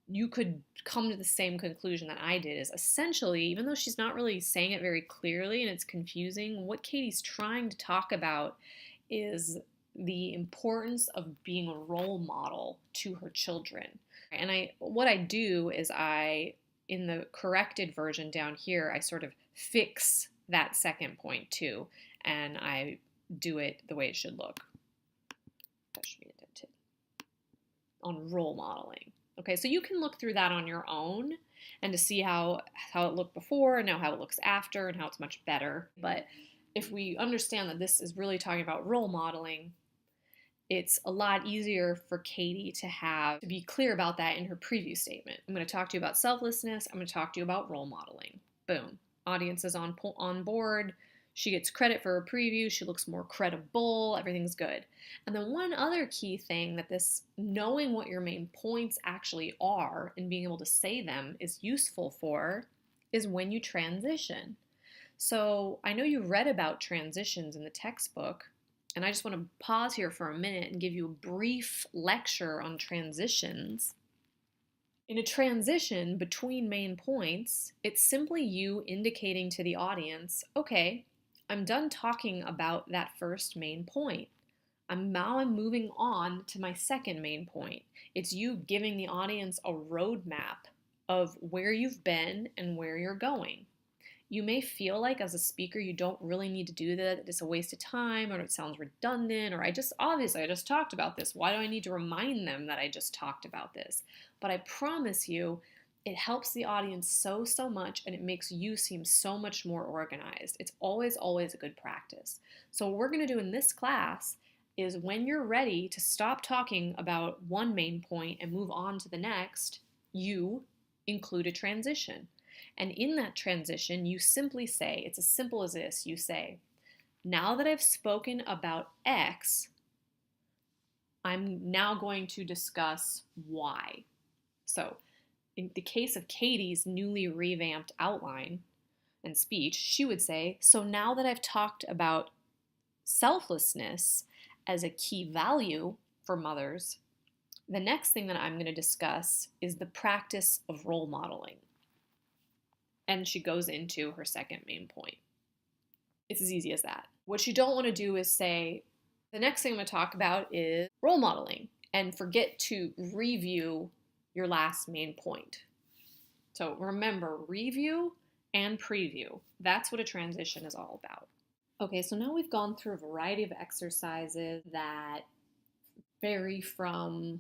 you could come to the same conclusion that I did, is essentially, even though she's not really saying it very clearly and it's confusing, what Katie's trying to talk about is the importance of being a role model to her children. And what I do is in the corrected version down here, I sort of fix that second point too, and I do it the way it should look. That should be indented. On role modeling. Okay, so you can look through that on your own and to see how it looked before and now how it looks after and how it's much better. But if we understand that this is really talking about role modeling, it's a lot easier for Katie to be clear about that in her preview statement. I'm going to talk to you about selflessness. I'm going to talk to you about role modeling. Boom. Audience is on board. She gets credit for her preview. She looks more credible. Everything's good. And then one other key thing that this knowing what your main points actually are and being able to say them is useful for is when you transition. So I know you read about transitions in the textbook, and I just want to pause here for a minute and give you a brief lecture on transitions. In a transition between main points, it's simply you indicating to the audience, okay, I'm done talking about that first main point. I'm moving on to my second main point. It's you giving the audience a roadmap of where you've been and where you're going. You may feel like as a speaker you don't really need to do that, it's a waste of time, or it sounds redundant, or I just talked about this. Why do I need to remind them that I just talked about this? But I promise you, it helps the audience so much, and it makes you seem so much more organized. It's always a good practice. So what we're going to do in this class is when you're ready to stop talking about one main point and move on to the next, you include a transition. And in that transition, you simply say, it's as simple as this, you say, now that I've spoken about X, I'm now going to discuss Y. So in the case of Katie's newly revamped outline and speech, she would say, so now that I've talked about selflessness as a key value for mothers, the next thing that I'm going to discuss is the practice of role modeling. And she goes into her second main point. It's as easy as that. What you don't want to do is say, the next thing I'm going to talk about is role modeling, and forget to review your last main point. So remember, review and preview. That's what a transition is all about. Okay, so now we've gone through a variety of exercises that vary from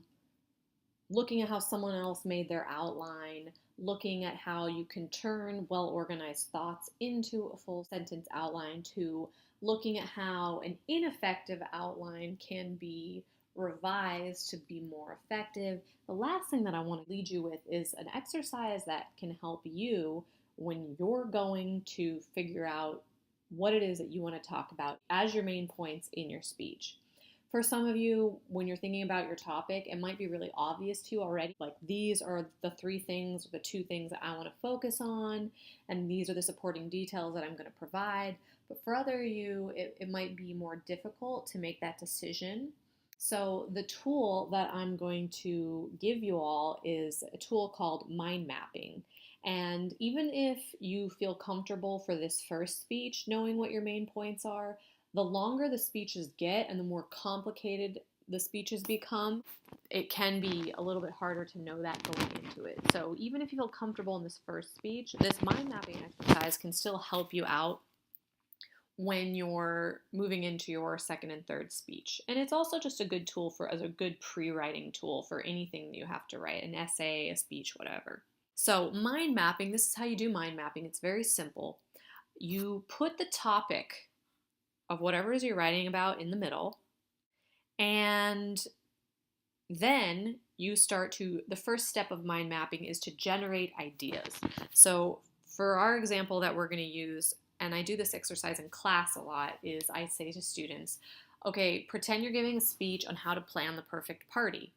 looking at how someone else made their outline, looking at how you can turn well-organized thoughts into a full sentence outline, to looking at how an ineffective outline can be revised to be more effective. The last thing that I want to lead you with is an exercise that can help you when you're going to figure out what it is that you want to talk about as your main points in your speech. For some of you, when you're thinking about your topic, it might be really obvious to you already, like these are the 3 things, or the 2 things that I want to focus on, and these are the supporting details that I'm going to provide. But for other of you, it might be more difficult to make that decision. So the tool that I'm going to give you all is a tool called mind mapping. And even if you feel comfortable for this first speech, knowing what your main points are, the longer the speeches get and the more complicated the speeches become, it can be a little bit harder to know that going into it. So even if you feel comfortable in this first speech, this mind mapping exercise can still help you out when you're moving into your second and third speech. And it's also just a good tool as a good pre-writing tool for anything you have to write, an essay, a speech, whatever. So mind mapping, this is how you do mind mapping. It's very simple. You put the topic of whatever it is you're writing about in the middle, and then you the first step of mind mapping is to generate ideas. So for our example that we're going to use, and I do this exercise in class a lot, is I say to students, okay, pretend you're giving a speech on how to plan the perfect party.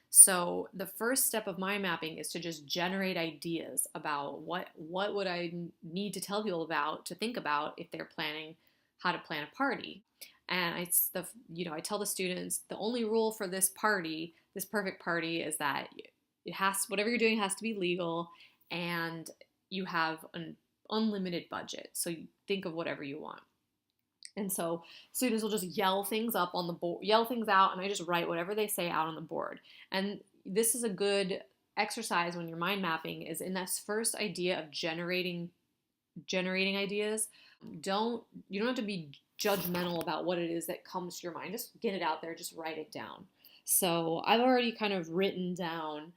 So the first step of mind mapping is to just generate ideas about what would I need to tell people about, to think about if they're planning how to plan a party. And I tell the students the only rule for this party, this perfect party, is that whatever you're doing has to be legal, and you have an unlimited budget. So you think of whatever you want. And so students will just yell things up on the board, yell things out, and I just write whatever they say out on the board. And this is a good exercise when you're mind mapping, is in that first idea of generating ideas. You don't have to be judgmental about what it is that comes to your mind. Just get it out there, just write it down. So I've already kind of written down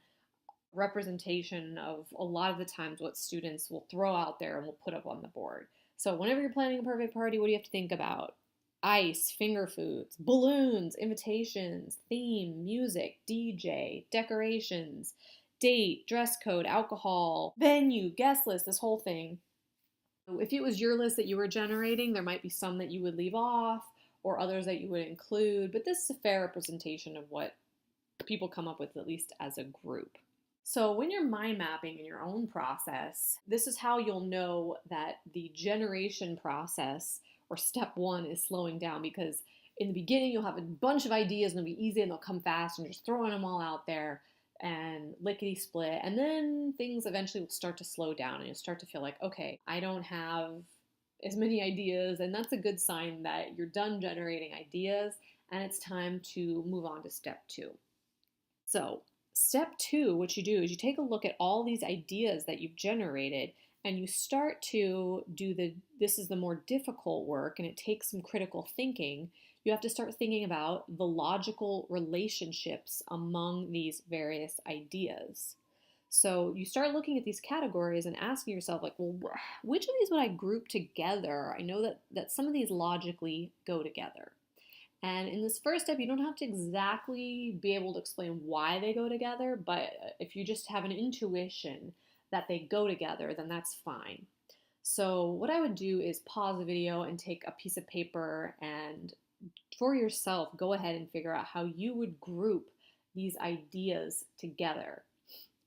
representation of a lot of the times what students will throw out there and will put up on the board. So whenever you're planning a perfect party, what do you have to think about? Ice, finger foods, balloons, invitations, theme, music, DJ, decorations, date, dress code, alcohol, venue, guest list, this whole thing. If it was your list that you were generating, there might be some that you would leave off or others that you would include, but this is a fair representation of what people come up with, at least as a group. So when you're mind mapping in your own process, this is how you'll know that the generation process, or step one, is slowing down, because in the beginning you'll have a bunch of ideas and it'll be easy and they'll come fast and you're just throwing them all out there and lickety split, and then things eventually will start to slow down and you'll start to feel like, okay, I don't have as many ideas, and that's a good sign that you're done generating ideas and it's time to move on to step two. So step two, what you do is you take a look at all these ideas that you've generated and you start to do this is the more difficult work, and it takes some critical thinking. You have to start thinking about the logical relationships among these various ideas. So you start looking at these categories and asking yourself, like, well, which of these would I group together? I know that some of these logically go together. And in this first step, you don't have to exactly be able to explain why they go together, but if you just have an intuition that they go together, then that's fine. So what I would do is pause the video and take a piece of paper and, for yourself, go ahead and figure out how you would group these ideas together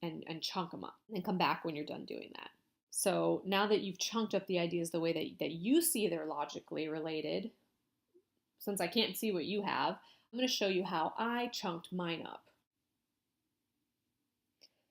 and chunk them up, and come back when you're done doing that. So now that you've chunked up the ideas the way that you see they're logically related, since I can't see what you have, I'm going to show you how I chunked mine up.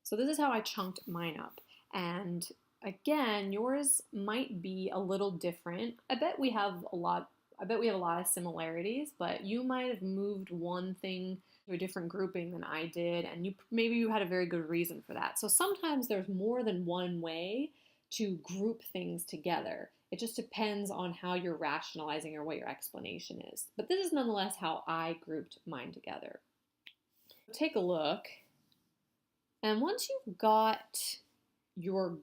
So this is how I chunked mine up. And again, yours might be a little different. I bet we have a lot of similarities, but you might have moved one thing to a different grouping than I did, and maybe you had a very good reason for that. So sometimes there's more than one way to group things together. It just depends on how you're rationalizing or what your explanation is. But this is nonetheless how I grouped mine together. Take a look, and once you've got your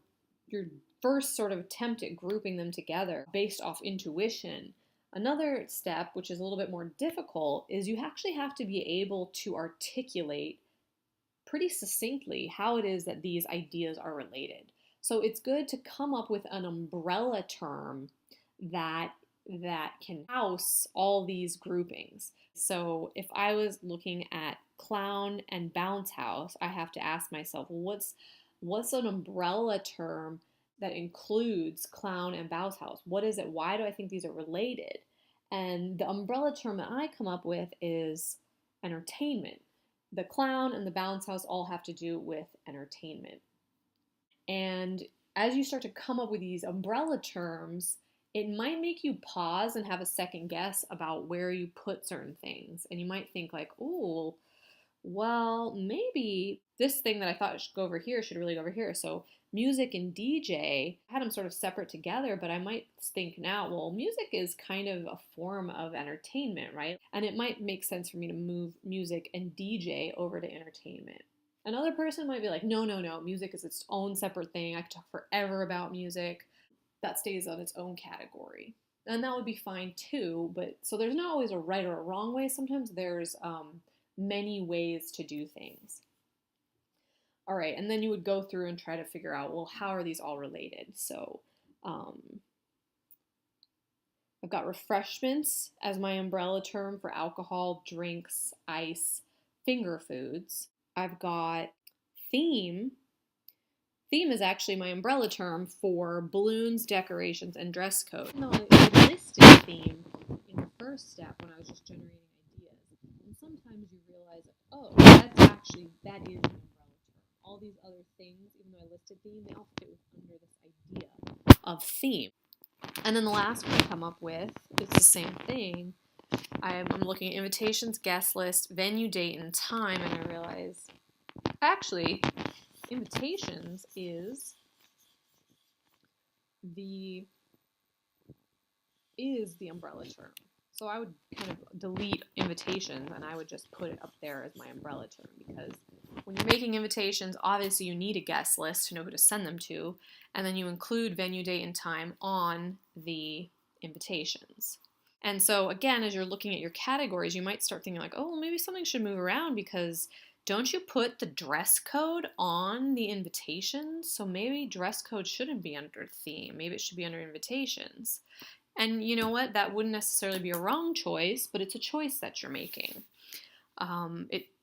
first sort of attempt at grouping them together based off intuition, another step, which is a little bit more difficult, is you actually have to be able to articulate pretty succinctly how it is that these ideas are related. So it's good to come up with an umbrella term that can house all these groupings. So if I was looking at clown and bounce house, I have to ask myself, well, what's an umbrella term that includes clown and bounce house? What is it? Why do I think these are related? And the umbrella term that I come up with is entertainment. The clown and the bounce house all have to do with entertainment. And as you start to come up with these umbrella terms, it might make you pause and have a second guess about where you put certain things. And you might think like, oh, well, maybe this thing that I thought should go over here should really go over here. So music and DJ, I had them sort of separate together, but I might think now, well, music is kind of a form of entertainment, right? And it might make sense for me to move music and DJ over to entertainment. Another person might be like, no, no, no, music is its own separate thing. I could talk forever about music. That stays on its own category. And that would be fine too, but so there's not always a right or a wrong way. Sometimes there's many ways to do things. All right, and then you would go through and try to figure out, well, how are these all related? So I've got refreshments as my umbrella term for alcohol, drinks, ice, finger foods. I've got theme. Theme is actually my umbrella term for balloons, decorations, and dress code. No, I listed theme in the first step when I was just generating ideas. And sometimes you realize, oh, that is an umbrella term. All these other things, even though I listed theme, they all fit under this idea of theme. And then the last one I come up with, it's the same thing. I'm looking at invitations, guest list, venue, date, and time, and I realize, actually, invitations is the umbrella term. So I would kind of delete invitations and I would just put it up there as my umbrella term, because when you're making invitations, obviously you need a guest list to know who to send them to, and then you include venue, date, and time on the invitations. And so again, as you're looking at your categories, you might start thinking like, oh, well, maybe something should move around, because don't you put the dress code on the invitations? So maybe dress code shouldn't be under theme. Maybe it should be under invitations. And you know what? That wouldn't necessarily be a wrong choice, but it's a choice that you're making.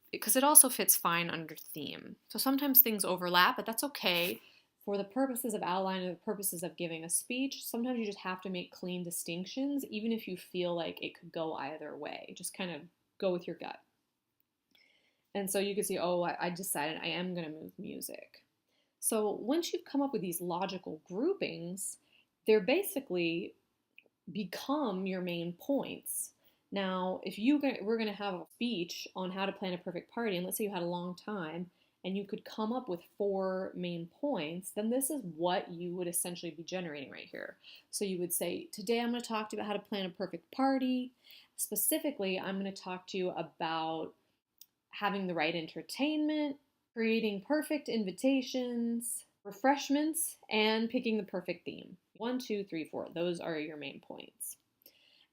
Because it also fits fine under theme. So sometimes things overlap, but that's okay. For the purposes of outline and the purposes of giving a speech, sometimes you just have to make clean distinctions, even if you feel like it could go either way. Just kind of go with your gut. And so you can see, oh, I decided I am going to move music. So once you've come up with these logical groupings, they're basically become your main points. Now, if we're going to have a speech on how to plan a perfect party, and let's say you had a long time, and you could come up with 4 main points, then this is what you would essentially be generating right here. So you would say, today I'm going to talk to you about how to plan a perfect party. Specifically, I'm going to talk to you about having the right entertainment, creating perfect invitations, refreshments, and picking the perfect theme. 1, 2, 3, 4. Those are your main points.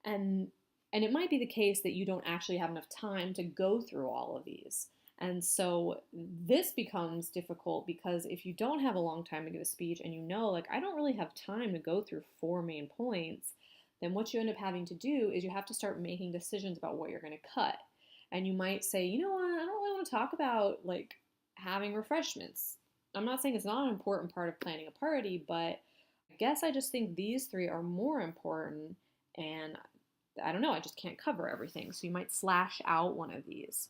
And it might be the case that you don't actually have enough time to go through all of these. And so this becomes difficult, because if you don't have a long time to give a speech and you know, like, I don't really have time to go through 4 main points, then what you end up having to do is you have to start making decisions about what you're going to cut. And you might say, you know what, I don't really want to talk about like having refreshments. I'm not saying it's not an important part of planning a party, but I guess I just think these 3 are more important, and I don't know, I just can't cover everything. So you might slash out one of these.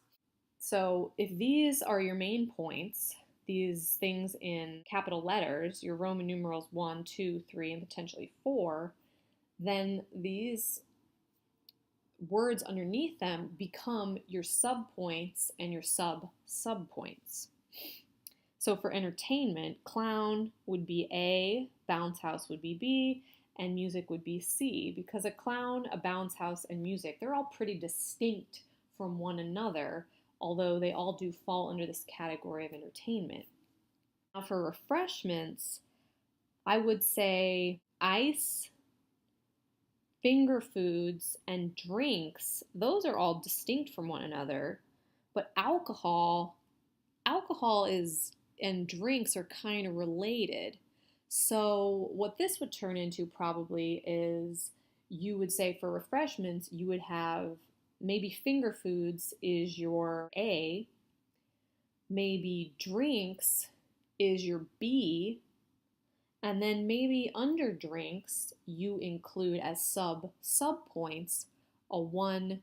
So if these are your main points, these things in capital letters, your Roman numerals 1, 2, 3, and potentially 4, then these words underneath them become your subpoints and your subpoints. So for entertainment, clown would be A, bounce house would be B, and music would be C, because a clown, a bounce house, and music, they're all pretty distinct from one another, although they all do fall under this category of entertainment. Now for refreshments, I would say ice, finger foods, and drinks, those are all distinct from one another, but alcohol is, and drinks are kind of related. So what this would turn into probably is, you would say for refreshments, you would have maybe finger foods is your A, maybe drinks is your B, and then maybe under drinks, you include as subpoints a 1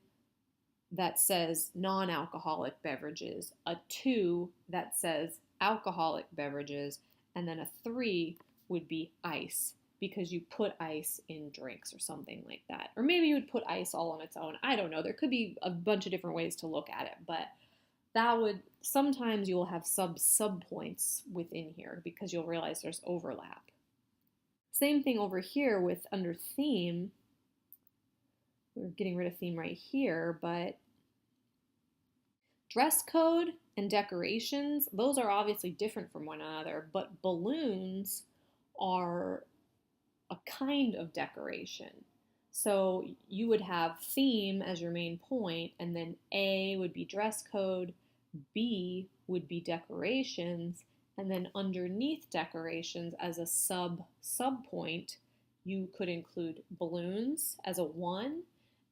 that says non-alcoholic beverages, a 2 that says alcoholic beverages, and then a 3 would be ice. because you put ice in drinks or something like that. Or maybe you would put ice all on its own. I don't know. There could be a bunch of different ways to look at it, but that would, sometimes you'll have sub points within here because you'll realize there's overlap. Same thing over here with under theme. We're getting rid of theme right here, but dress code and decorations, those are obviously different from one another, but balloons are a kind of decoration. So you would have theme as your main point, and then A would be dress code, B would be decorations, and then underneath decorations as a sub point, you could include balloons as a 1,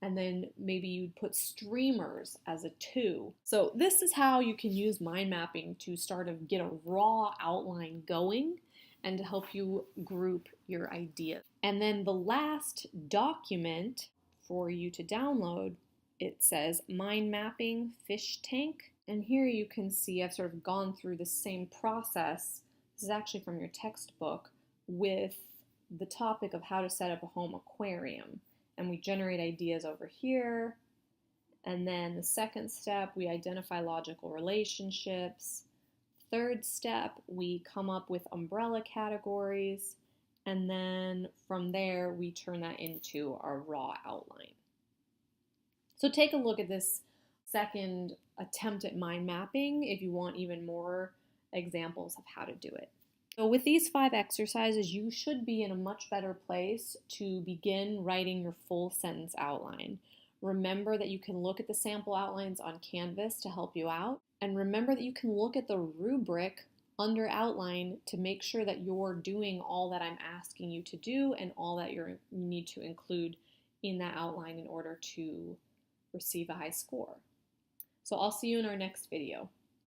and then maybe you'd put streamers as a 2. So this is how you can use mind mapping to start to get a raw outline going and to help you group your ideas. And then the last document for you to download, it says Mind Mapping Fish Tank. And here you can see I've sort of gone through the same process. This is actually from your textbook with the topic of how to set up a home aquarium. And we generate ideas over here. And then the second step, we identify logical relationships. Third step, we come up with umbrella categories. And then from there, we turn that into our raw outline. So take a look at this second attempt at mind mapping if you want even more examples of how to do it. So with these 5 exercises, you should be in a much better place to begin writing your full sentence outline. Remember that you can look at the sample outlines on Canvas to help you out. And remember that you can look at the rubric under outline to make sure that you're doing all that I'm asking you to do and all that you need to include in that outline in order to receive a high score. So I'll see you in our next video.